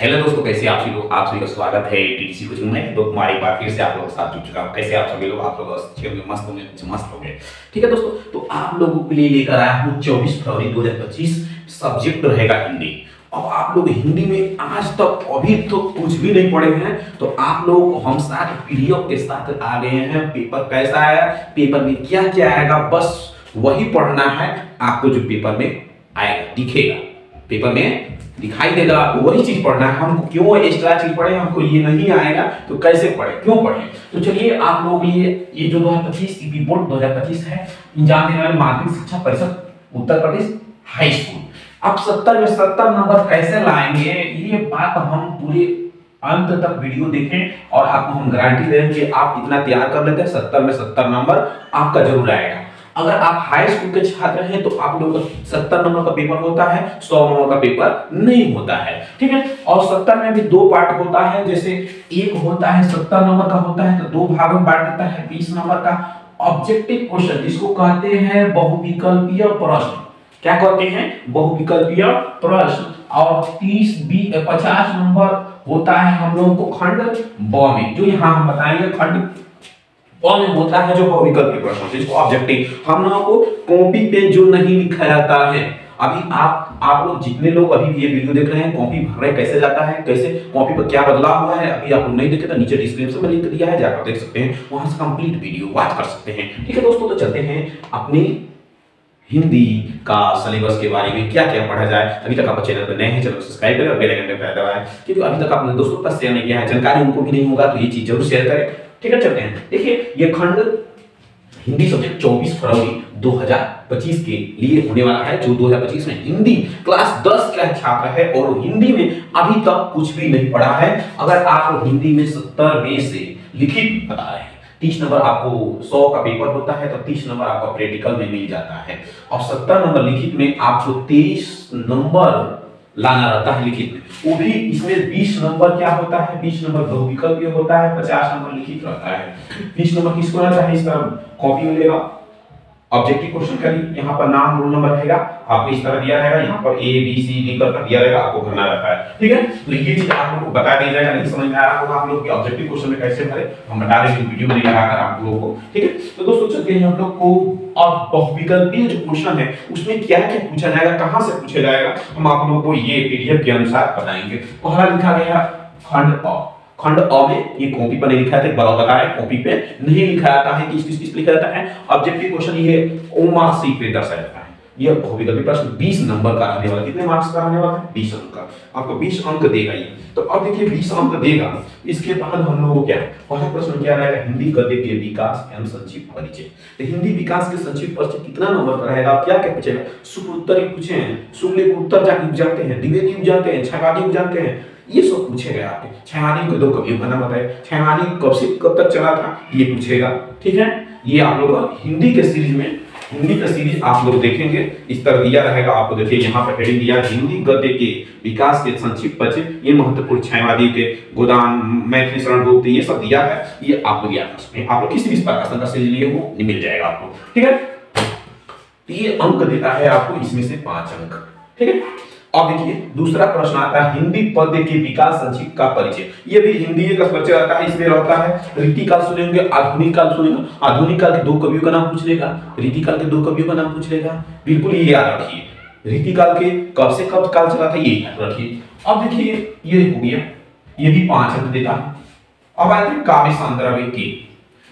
Hello दोस्तों, कैसे आप सभी का स्वागत है टीटीसी कोचिंग में। तो हमारी बार फिर से आप लोगों के साथ जुड़ चुका हूं। कैसे आप सभी लोग, आप लोग अच्छे होंगे, मस्त होंगे, मस्त होंगे। ठीक है दोस्तों, तो आप लोगों के लिए लेकर आया हूं 24 फरवरी 2025 सब्जेक्ट रहेगा हिंदी। अब आप लोग हिंदी में आज तक अभी तो कुछ भी नहीं पढ़े हैं, तो आप लोग को हम साथ पीडीएफ के साथ आ गए हैं। पेपर कैसा आया, पेपर में क्या क्या आएगा, बस वही पढ़ना है आपको। जो पेपर में आएगा दिखेगा, पेपर में दिखाई देगा, वही चीज पढ़ना है हमको। क्यों एक्स्ट्रा चीज पढ़े, हमको ये नहीं आएगा तो कैसे पढ़े, क्यों पढ़े। तो चलिए आप लोग ये जो 2025 ईपी बोर्ड 2025 है, एग्जाम देने वाले माध्यमिक शिक्षा परिषद उत्तर प्रदेश हाई स्कूल। अब 70 में 70 नंबर कैसे लाएंगे, ये बात हम पूरे अंत तक वीडियो देखें और आपको हम गारंटी दें कि आप इतना तैयार कर लेते हैं 70 में 70 नंबर आपका जरूर आएगा। अगर आप हाई स्कूल के छात्र हैं तो आप लोगों का 70 नंबर का पेपर होता है, 100 नंबर का पेपर नहीं होता है। ठीक है, और 70 में भी दो पार्ट होता है। जैसे एक होता है 70 नंबर का होता है तो दो भागों में बांट देता है। 20 नंबर का ऑब्जेक्टिव क्वेश्चन, जिसको कहते हैं बहुविकल्पीय प्रश्न। क्या कहते हैं, बहुविकल्पीय प्रश्न। और 50 नंबर होता है हम लोगों को खंड ब में, जो यहाँ हम बताएंगे खंड में होता है जो बहुविकल्पीय प्रश्न, जिसको ऑब्जेक्टिव। हम लोगों को कॉपी पे जो नहीं लिखा जाता है, अभी आप लोग जितने लोग अभी ये वीडियो देख रहे हैं, कॉपी भर रहे कैसे जाता है, कैसे कॉपी पर क्या बदलाव हुआ है, अभी आप लोग नहीं देखे तो नीचे डिस्क्रिप्शन में लिंक दिया है, जाकर देख सकते हैं, वहां से कंप्लीट वीडियो वॉच कर सकते हैं। ठीक है दोस्तों, तो चलते हैं अपनी हिंदी का सिलेबस के बारे में, क्या क्या पढ़ा जाए। अभी तक आप चैनल पर नए हैं, चैनल सब्सक्राइब करें और बेल आइकन पर दबाएं, क्योंकि अभी तक आपने दोस्तों के पास शेयर नहीं किया है, जानकारी उनको भी नहीं होगा, तो ये चीज जरूर शेयर करें। ठीक है, चलते हैं। देखिए, ये खंड हिंदी सब्जेक्ट 24 फरवरी 2025 के लिए होने वाला है। जो 2025 में हिंदी क्लास 10 का छात्र है और हिंदी में अभी तक कुछ भी नहीं पढ़ा है, अगर आप हिंदी में 70 में से लिखित बता रहे हैं, 30 नंबर आपको 100 का पेपर होता है तो 30 नंबर आपको प्रैक्टिकल में मिल जाता है, और 70 नंबर लिखित में आपको 23 नंबर लाना रहता है लिखित में। वो भी इसमें 20 नंबर क्या होता है, 20 नंबर बहुविकल्पीय होता है, 50 नंबर लिखित रहता है। 20 नंबर किसको रहता है, इस तरह कॉपी मिलेगा। ऑब्जेक्टिव क्वेश्चन का यहाँ पर नाम रोल नंबर रहेगा, आपको इस तरह दिया रहेगा, यहाँ पर ए बी सी डी करके दिया रहेगा, आपको भरना रहता है। ठीक है, तो ये चीज आप लोगों को बता दी जाएगा। नहीं समझ में आ रहा होगा आप लोग के ऑब्जेक्टिव क्वेश्चन में कैसे भरे, हम बता देंगे वीडियो में लगाकर आप लोगों को। ठीक है, तो दोस्तों चलते हैं हम लोग को। अब बहुविकल्पीय जो क्वेश्चन है उसमें क्या क्या पूछा जाएगा, कहां से पूछा जाएगा, हम आप लोगों को ये पीडीएफ के अनुसार बताएंगे। पहला लिखा गया खंड अ। खंड अ में ये कॉपी पर नहीं लिखा था, बड़ा लगा है, कॉपी पे नहीं लिखा जाता है, किस लिखा जाता है। ऑब्जेक्टिव क्वेश्चन ये ओ मार्क्स शीट पे दर्शाया जाता है। ये बहुविकल्पीय प्रश्न 20 नंबर का रहने वाला, कितने मार्क्स का रहने वाला है, 20 अंक का। आपको 20 अंक देगा ये। तो अब देखिए 20 अंक देगा, इसके बाद हम लोगों को क्या, पहला प्रश्न क्या रहेगा, हिंदी गद्य के विकास एवं संक्षिप्त परिचय। तो हिंदी विकास के संक्षिप्त परिचय कितना नंबर का रहेगा, क्या क्या पूछेगा, शुक्ल उत्तर ही पूछे हैं, शुक्ल के उत्तर जाके जानते हैं, द्विवेदी जानते हैं, छायावादी जानते हैं, ये सब पूछेगा आपके। छायावादी को दो कवियों का नाम बताए, छायावादी कब से कब तक चला था, ये पूछेगा। ठीक है, ये आप लोग हिंदी के सीरीज में, हिंदी का सीरीज आप लोग देखेंगे, इस तरह दिया रहेगा। आपको देखिए यहाँ पर हेडिंग दिया, हिंदी गद्य के विकास के संक्षिप्त परिचय, ये महत्वपूर्ण, छायावादी के गोदान, मैथिली शरण गुप्त, ये सब दिया है, ये आप लोग याद कर सकते हैं। आप लोग किसी भी प्रकाशन का सीरीज लिए वो मिल जाएगा आपको। ठीक है, ये अंक देता है आपको, इसमें से 5 अंक। ठीक है, अब देखिए दूसरा प्रश्न आता है हिंदी पद्य के विकास संक्षिप्त का परिचय। ये भी हिंदी का परिचय आता है, इसमें रहता है रीतिकाल सुनेंगे, आधुनिक काल सुनेंगे, आधुनिक काल के 2 कवियों का नाम पूछ लेगा, रीतिकाल के 2 कवियों का नाम पूछ लेगा। बिल्कुल ये याद रखिए, रीतिकाल के कब से कब काल चला था ये याद रखिए। अब देखिए ये हो गया, ये भी 5 अंक देता है। अब आते हैं काव्य संदर्भ के।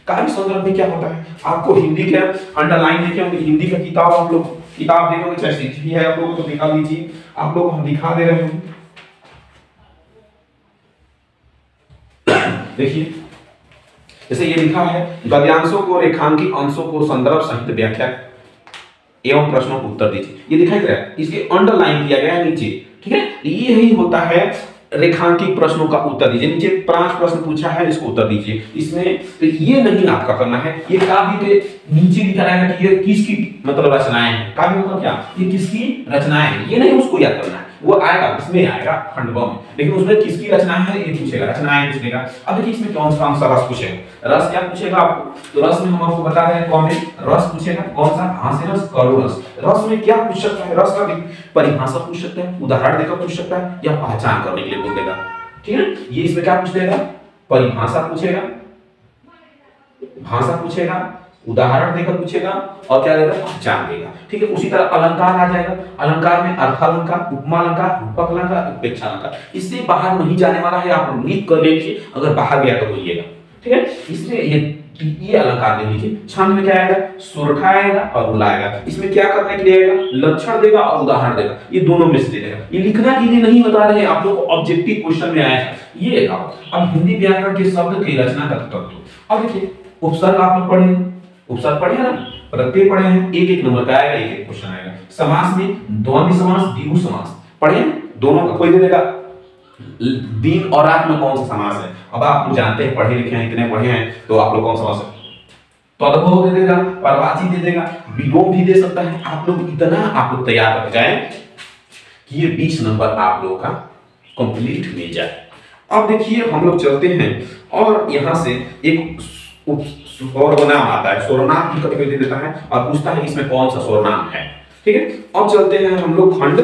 काव्य संदर्भ में क्या होता है, आपको हिंदी के अंडरलाइन देखे होंगे, हिंदी का किताब आप लोग किताब देखोगे, चाहे सीरीज भी है आप लोगों को, तो दिखा लीजिए, आप लोग हम दिखा दे रहे हैं। देखिए जैसे ये लिखा है, गद्यांशों को, रेखांकित अंशों को संदर्भ सहित व्याख्या एवं प्रश्नों को उत्तर दीजिए। ये दिखाई दे रहा है, इसके अंडरलाइन किया गया है नीचे। ठीक है, ये ही होता है रेखांकित प्रश्नों का उत्तर दीजिए। नीचे 5 प्रश्न पूछा है, इसको उत्तर दीजिए। इसमें तो ये नहीं आपका करना है, ये काव्य के नीचे लिखा रहेगा कि ये किसकी मतलब रचनाएं हैं। काव्य मतलब क्या, ये किसकी रचनाएं हैं, ये नहीं उसको याद करना है। वो आएगा, इसमें आएगा खंड ब में, लेकिन उसमें किसकी रचना है ये पूछेगा, रचनाएं पूछेगा। अब देखिए इसमें कौन सा रस पूछेगा, रस क्या पूछेगा आपको, तो रस में हम आपको बता रहे हैं कौन है रस पूछेगा, कौन सा, हास्य रस, करुण रस। रस में क्या पूछ सकता है, रस का परिभाषा पूछ सकता है, उदाहरण देकर पूछ सकता है, या पहचान करने के लिए बोल देगा, ठीक है। ये इसमें क्या पूछ देगा, परिभाषा पूछेगा, भाषा पूछेगा, उदाहरण देकर पूछेगा, और क्या देगा, पहचान देगा, ठीक है। उसी तरह अलंकार आ जाएगा, अलंकार में अर्थालंकार, उपमा अलंकार, रूपक अलंकार, उपेक्षा अलंकार। इससे बाहर नहीं जाने वाला है, आप लिख कर लीजिए, अगर बाहर गया तो बोलिएगा, ठीक है। इसलिए ये अलंकार दे लीजिए। छंद में क्या आएगा, सोरठा आएगा और रूला आएगा। इसमें क्या करने के लिए आएगा, लक्षण देगा और उदाहरण देगा, ये दोनों में से देगा। ये लिखना के लिए नहीं बता रहे हैं, आप लोग को ऑब्जेक्टिव क्वेश्चन में आएगा ये। अब हिंदी व्याकरण के शब्द की रचना का तत्व। अब देखिए उपसर्ग आप लोग पढ़े, उपसर्ग पढ़े ना, प्रत्यय पढ़े हैं, एक एक नंबर का आएगा, एक एक क्वेश्चन आएगा। समास में द्वंद्व समास, द्विगु समास पढ़े, दोनों का कोई दे देगा। दिन और रात में कौन सा समास है, अब आप लोग जानते हैं, पढ़े लिखे हैं, इतने पढ़े हैं, तो आप लोग कौन समास है, तद्भव दे देगा, परवाची दे देगा, विलोम भी दे सकता है। आप लोग इतना आप लोग तैयार कर जाए कि ये 20 नंबर आप लोगों का कंप्लीट मिल जाए। अब देखिए हम लोग चलते हैं और यहाँ से एक स्वरनाम आता है, स्वरनाम भी कभी दे देता है और पूछता है इसमें कौन सा स्वरनाम है, ठीक है। अब चलते हैं हम लोग खंड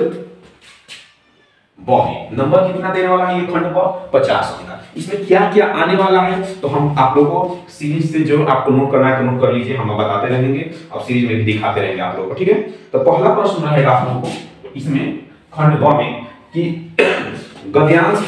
ब में। नंबर कितना देने वाला है ये खंड ब, 50 अंक का। इसमें क्या क्या आने वाला है तो हम आप लोगों को सीरीज से जो आपको नोट करना है तो नोट कर लीजिए, हम बताते रहेंगे और सीरीज में भी दिखाते रहेंगे आप लोगों को, ठीक है। तो पहला प्रश्न रहेगा आप लोगों को इसमें खंड ब में कि गद्यांश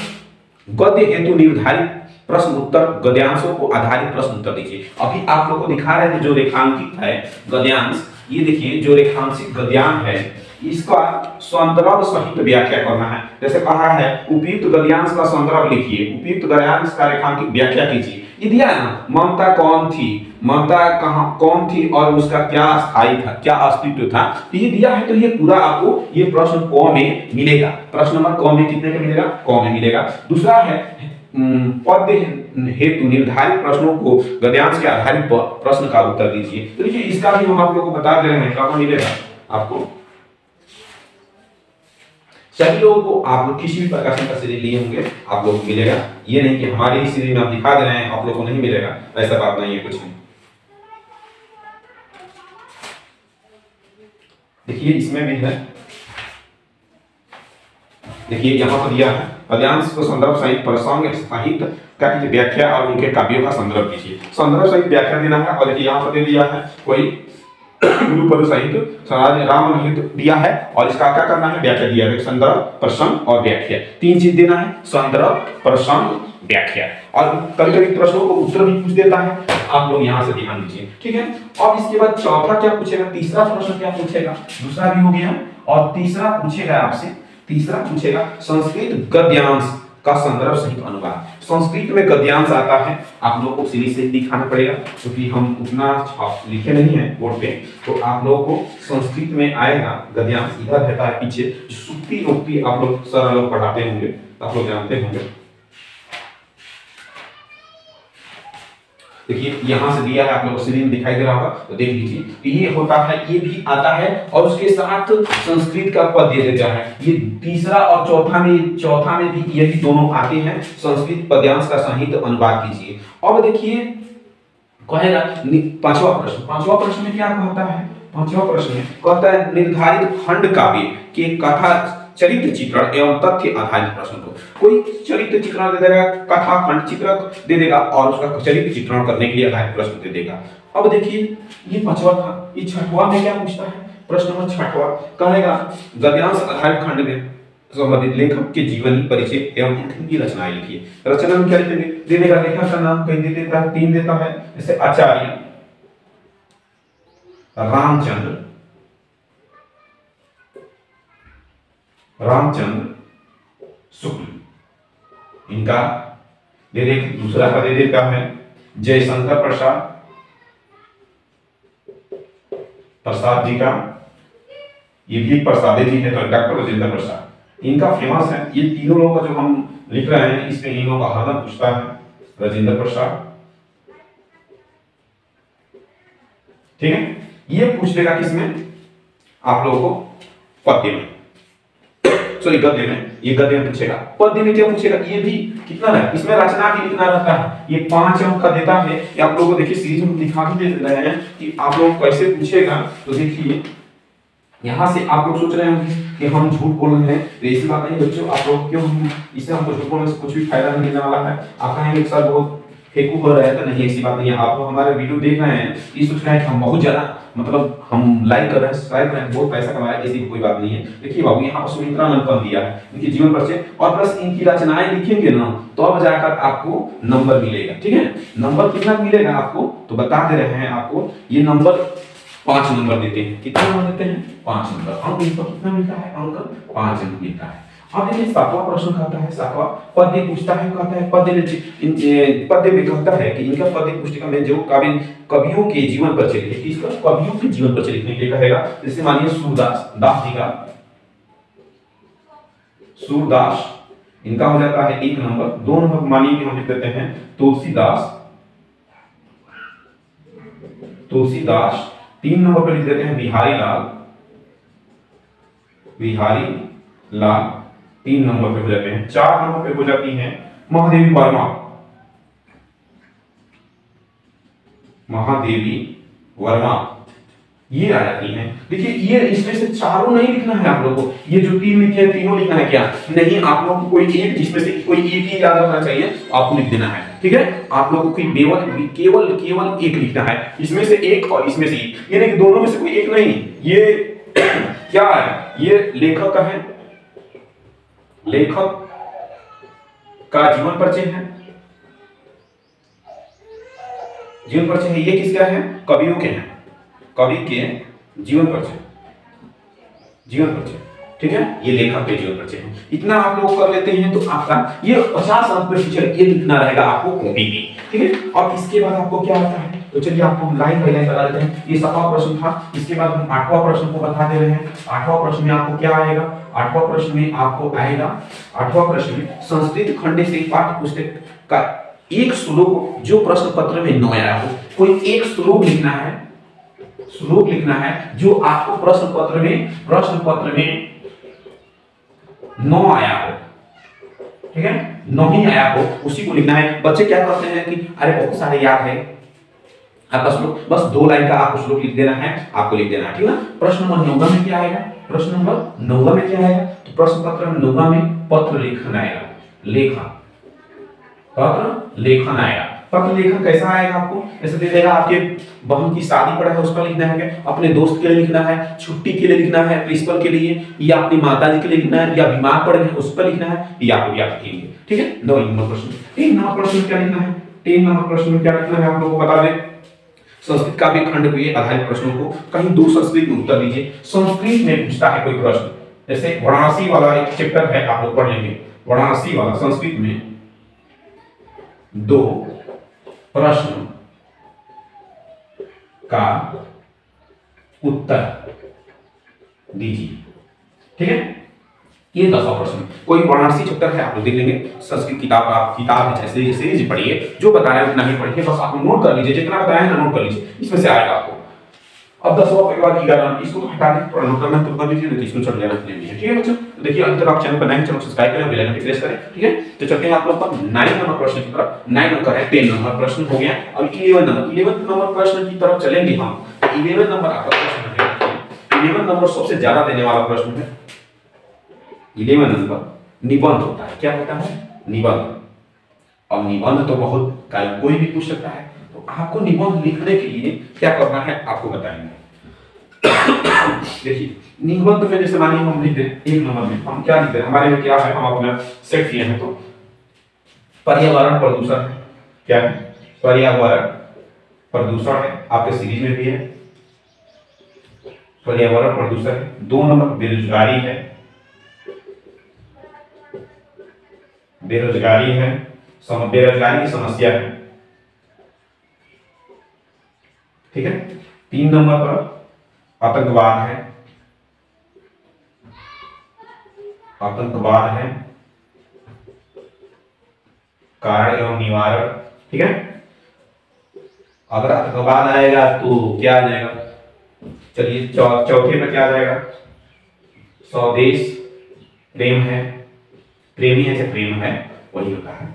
गद्य हेतु निर्धारित प्रश्न उत्तर, गद्यांशों को आधारित प्रश्न उत्तर दीजिए। अभी आप लोगों को दिखा रहे थे जो रेखांकित है गद्यांश, ये देखिए जो रेखांशित गद्यांश है इसका संदर्भ सहित व्याख्या करना है। जैसे कहा है उपयुक्त गद्यांश का संदर्भ लिखिए, उपयुक्त गद्यांश का रेखांकित व्याख्या कीजिए। ये दिया है ना, ममता कौन थी, ममता कहां कौन थी और उसका क्या स्थायी था, क्या अस्तित्व था, तो ये दिया है। तो ये पूरा आपको ये प्रश्न क में मिलेगा, प्रश्न नंबर क में कितने का मिलेगा, क में मिलेगा। दूसरा है पद्य हेतु निर्धारित प्रश्नों को गद्यांश के आधारित प्रश्न का उत्तर दीजिए। तो देखिए इसका भी हम आप लोगों को बता दे रहे हैं, कहाँ मिलेगा आपको। सभी लोगों को आप लोग किसी भी प्रकाशन का सीरीज लिए होंगे आप लोगों को मिलेगा, ये नहीं कि हमारे ही सीरीज में आप दिखा दे रहे हैं आप लोगों को नहीं मिलेगा, ऐसा बात नहीं है, कुछ नहीं। देखिए इसमें भी है, देखिए यहाँ पर दिया है गद्यांश को संदर्भ सहित प्रसंग साहित्य का व्याख्या और उनके काव्यों का संदर्भ दीजिए। संदर्भ सहित व्याख्या देना है और देखिए यहाँ पर दे दिया है कोई गुरुपद सहित राम निहित दिया है और इसका क्या करना है, व्याख्या दिया है। संदर्भ, प्रसंग और व्याख्या, तीन चीज देना है, संदर्भ, प्रसंग, व्याख्या। और कभी कभी प्रश्नों को उत्तर भी पूछ देता है, आप लोग यहाँ से ध्यान दीजिए, ठीक है। और इसके बाद चौथा क्या पूछेगा, तीसरा प्रश्न क्या पूछेगा, दूसरा भी हो गया और तीसरा पूछेगा आपसे, तीसरा पूछेगा संस्कृत गद्यांश का संदर्भ सहित अनुवाद। संस्कृत में गद्यांश आता है, आप लोगों को सीरीज से दिखाना पड़ेगा क्योंकि हम उतना लिखे नहीं है बोर्ड पे, तो आप लोगों को संस्कृत में आएगा गद्यांश। इधर रहता है पीछे सुक्ति उक्ति, आप लोग सर लोग पढ़ाते होंगे, आप लोग जानते होंगे। देखिए यहाँ से दिया है, आप लोगों को सीरीज में दिखाई दे रहा होगा तो देख लीजिए। ये होता है, ये भी आता है और उसके साथ संस्कृत का पद दे देता है। ये तीसरा और चौथा में भी ये भी दोनों आते हैं। संस्कृत पद्यांश का साहित्य अनुवाद कीजिए। अब देखिए कहेगा पांचवा प्रश्न में क्या कहता है, पांचवा प्रश्न में कहता है निर्धारित खंड काव्य के कथा चरित्र चित्रण एवं तथ्य आधारित प्रश्न को। कोई चरित्र चित्रण दे देगा, कथा खंड चित्र दे देगा और उसका चरित्र चित्रण करने के लिए आधारित प्रश्न दे देगा। अब देखिए ये पांचवा था, ये छठवां में क्या पूछता है, प्रश्न नंबर छठवां कहेगा गद्यांश आधारित खंड में संबंधित लेखक के जीवनी परिचय एवं उनकी रचनाएं लिखिए। रचना में क्या लिखेंगे, दे देगा लेखक का नाम कहीं दे देता है, तीन देता है, जैसे आचार्य रामचंद्र शुक्ल, इनका दे दे। दूसरा का दे देता है जयशंकर प्रसाद जी का, ये भी प्रसादे जी है तो डॉक्टर राजेंद्र प्रसाद, इनका फेमस है। ये तीनों लोगों का जो हम लिख रहे हैं इसमें इन लोगों का हरदम पूछता है, राजेंद्र प्रसाद, ठीक है। ये पूछ लेगा किसमें, आप लोगों को पद्य में। सॉरी गद्य में, ये गद्य में पूछेगा। पद्य में क्या पूछेगा, ये भी कितना है, इसमें रचना भी लिखना रहता है, ये 5 अंक का देता है। ये आप लोगों को देखिए सीरीज में दिखा भी दे रहे हैं कि आप लोग कैसे पूछेगा। तो देखिए यहाँ से आप लोग सोच रहे होंगे कि हम झूठ बोल रहे हैं, तो ऐसी बात नहीं बच्चों, आप लोग क्यों, इससे हमको झूठ बोलने से कुछ भी फायदा नहीं मिलने वाला है। आप कहेंगे सर बहुत फेकू हो रहा है, तो नहीं ऐसी बात नहीं है। आप लोग हमारे वीडियो देख रहे हैं, ये सोच रहे हैं कि हम बहुत ज्यादा मतलब हम लाइक कर रहे हैं, सब्सक्राइब कर रहे हैं, बहुत पैसा कमा रहे हैं, ऐसी कोई बात नहीं है। देखिए बाबू यहाँ पर सुमित्रानंद कम दिया है, इनकी जीवन परिचय और प्लस इनकी रचनाएं लिखेंगे ना, तो अब जाकर आपको नंबर मिलेगा। ठीक है, नंबर कितना मिलेगा आपको, तो बता दे रहे हैं आपको, ये नंबर 5 नंबर देते हैं। कितना नंबर देते हैं, 5 नंबर। अंक इनको कितना मिलता है, अंक 5 अंक मिलता है। अब देखिए 7वां प्रश्न कहता है, 7वां पद्य पूछता है, कहता है पद्य में कहता है कि इनका पद्य पुस्तिका में जो कवियों के जीवन पर चलिए, किसका, कवियों के जीवन पर लिखने के लिए कहेगा। जैसे मानिए सूरदास दास जी का, सूरदास इनका हो जाता है 1 नंबर। 2 नंबर मानिए कि हम लिख देते हैं तुलसीदास, 3 नंबर पर लिख देते हैं बिहारी लाल 3 नंबर पे हो जाते हैं। 4 नंबर पे हो जाती हैं महादेवी वर्मा, ये आ जाती हैं। देखिए ये इसमें से चारों नहीं लिखना है आप लोगों को, ये जो 3 लिखे हैं तीनों लिखना है क्या, नहीं, आप लोगों को कोई एक, जिसमें से कोई एक ही याद रखना चाहिए, आपको लिख देना है। ठीक है, आप लोगों को केवल एक लिखना है, इसमें से एक और इसमें से एक, ये नहीं दोनों में से कोई एक नहीं। ये क्या है, ये लेखक है, लेखक का जीवन परिचय है, जीवन परिचय है। ये किसका है, कवियों के हैं, कवि के जीवन परिचय, ठीक है, ये लेखक के जीवन परिचय है। इतना आप लोग कर लेते हैं तो आपका ये 50 अंक पे टीचर ये लिखना रहेगा आपको कॉपी में। ठीक है, अब इसके बाद आपको क्या आता है, तो चलिए आपको हम लाइन बाय लाइन बता देते हैं। ये 7वां प्रश्न था, इसके बाद हम 8वां प्रश्न को बता दे रहे हैं। 8वां प्रश्न में आपको क्या आएगा, 8वां प्रश्न में आपको आएगा, 8वां प्रश्न में संस्कृत खंड से पाठ्य पुस्तक का एक श्लोक जो प्रश्न पत्र में न आया हो, कोई एक श्लोक लिखना है, जो आपको प्रश्न पत्र में न आया हो। ठीक है, नहीं आया हो उसी को लिखना है। बच्चे क्या करते हैं कि अरे बहुत सारे याद है, आपका श्लोक बस 2 लाइन का आपको श्लोक लिख देना है, आपको लिख देना है। ठीक है, प्रश्न नंबर 9 में क्या आएगा, प्रश्न नंबर 9 में क्या आएगा, तो प्रश्न पत्र में 9 में पत्र लेखन आएगा, पत्र लेखन आएगा। पत्र लेखन कैसा आएगा आपको, ऐसे दे देगा आपके बहन की शादी पड़ा है उस पर लिखना है, अपने दोस्त के लिए लिखना है, छुट्टी के लिए लिखना है, प्रिंसिपल के लिए, या अपनी माताजी के लिए लिखना है, या बीमार पड़ गए उस पर लिखना है, या आप लिखेंगे। ठीक है, 9 नंबर प्रश्न। 3 नंबर प्रश्न में क्या लिखना है, 3 नंबर प्रश्न में क्या लिखना है आप लोगों को बता दें। संस्कृत काव्य खंड पे आधारित प्रश्नों को कहीं 2 संस्कृत में उत्तर दीजिए। संस्कृत में पूछता है कोई प्रश्न, जैसे वाराणसी वाला एक चैप्टर है, आप लोग पढ़ लेंगे, वाराणसी वाला संस्कृत में 2 प्रश्न का उत्तर दीजिए। ठीक है, ये 10वां प्रश्न। कोई वाराणसी चैप्टर है, आप लोग देख लेंगे, संस्कृत किताब है, सीरीज पढ़िए, जो बता रहे हैं उतना ही पढ़िए, बस आप नोट कर लीजिए, जितना बताया है ना नोट कर लीजिए, इसमें से आएगा आपको। अब 10वां के बाद 11 इसको तो हटा दें, थोड़ा नोट करना तो कर लीजिए, नहीं इसको चढ़ जाना चाहिए। ठीक है बच्चों, तो देखिए अभी तक आप चैनल पर नए चैनल सब्सक्राइब करें, बेल आइकन प्रेस करें। ठीक है, तो चलते हैं आप लोग पर 9 नंबर प्रश्न की तरफ। 9 नंबर है, 10 नंबर प्रश्न हो गया, अब 11 नंबर प्रश्न की तरफ चलेंगे हम। 11 नंबर आपका प्रश्न है, 11 नंबर सबसे ज्यादा देने वाला प्रश्न है। 11 नंबर निबंध होता है, क्या होता है, निबंध। अब निबंध तो बहुत कोई भी पूछ सकता है, तो आपको निबंध लिखने के लिए क्या करना है आपको बताएंगे। देखिए निबंध में जैसे मानिए हम लिख दें 1 नंबर में, हम क्या लिख दें, हमारे में क्या है, हम अपना सेट किए हैं, तो पर्यावरण प्रदूषण है, क्या है, पर्यावरण प्रदूषण है, आपके सीरीज में भी है, पर्यावरण प्रदूषण है। 2 नंबर बेरोजगारी है, बेरोजगारी की समस्या है। ठीक है, 3 नंबर पर आतंकवाद है, कारण एवं निवारण। ठीक है, अगर आतंकवाद आएगा तो क्या आ जाएगा, चलिए चौथे पे क्या आ जाएगा, स्वदेश प्रेम है, प्रेमी है, चाहे प्रेम है, वही होता है।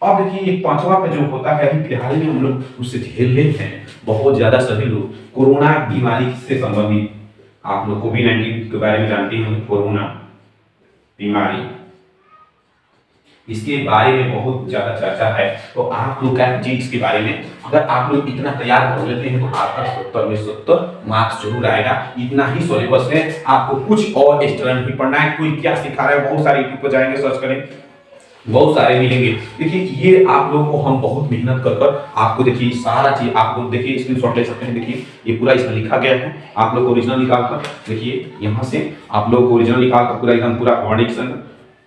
अब देखिए एक पांचवा का जो होता है, अभी फिलहाल में हम लोग उससे झेल लेते हैं बहुत ज्यादा सभी लोग, कोरोना बीमारी से संबंधित। आप लोग कोविड-19 के बारे में जानते हैं, कोरोना बीमारी, इसके बारे में बहुत ज्यादा चर्चा है। तो आप लोग क्या कीजिए इसके बारे में, अगर आप लोग इतना तैयार कर लेते हैं तो आपका 70 में 70 मार्क्स जरूर आएगा। इतना ही सिलेबस है, आपको कुछ और एक्स्ट्रा नहीं पढ़ना है। कोई क्या सिखा रहा है, बहुत सारे यूट्यूब पर जाएंगे, सर्च करें, बहुत सारे मिलेंगे। देखिए ये आप लोगों को हम बहुत मेहनत कर कर आपको, देखिए सारा चीज आप लोग देखिए स्क्रीनशॉट ले सकते हैं। देखिए ये पूरा इसमें लिखा गया है, आप लोग ओरिजिनल निकाल कर देखिए, यहाँ से आप लोग ओरिजिनल निकाल कर पूरा एकदम पूरा ऑडिशन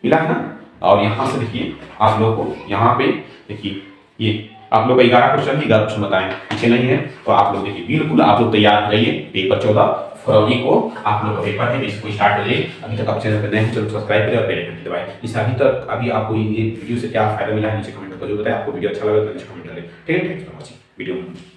मिला है ना। और यहाँ से देखिए आप लोग को यहाँ पे देखिए ये आप लोग का 11 क्वेश्चन ही 11 क्वेश्चन बताएं, पीछे नहीं है। तो आप लोग देखिए बिल्कुल आप लोग तैयार रहिए। पेपर 14 फरवरी को आप लोग का पेपर है, इसको स्टार्ट हो जाए। अभी तक आप चैनल पर नए हैं, चलो सब्सक्राइब करें और बेल आइकन दबाएं। इस अभी तक अभी आपको ये वीडियो से क्या फायदा मिला है नीचे कमेंट करके जो बताएं। आपको वीडियो अच्छा लगा तो नीचे कमेंट करें। ठीक है, थैंक्स फॉर वॉचिंग वीडियो।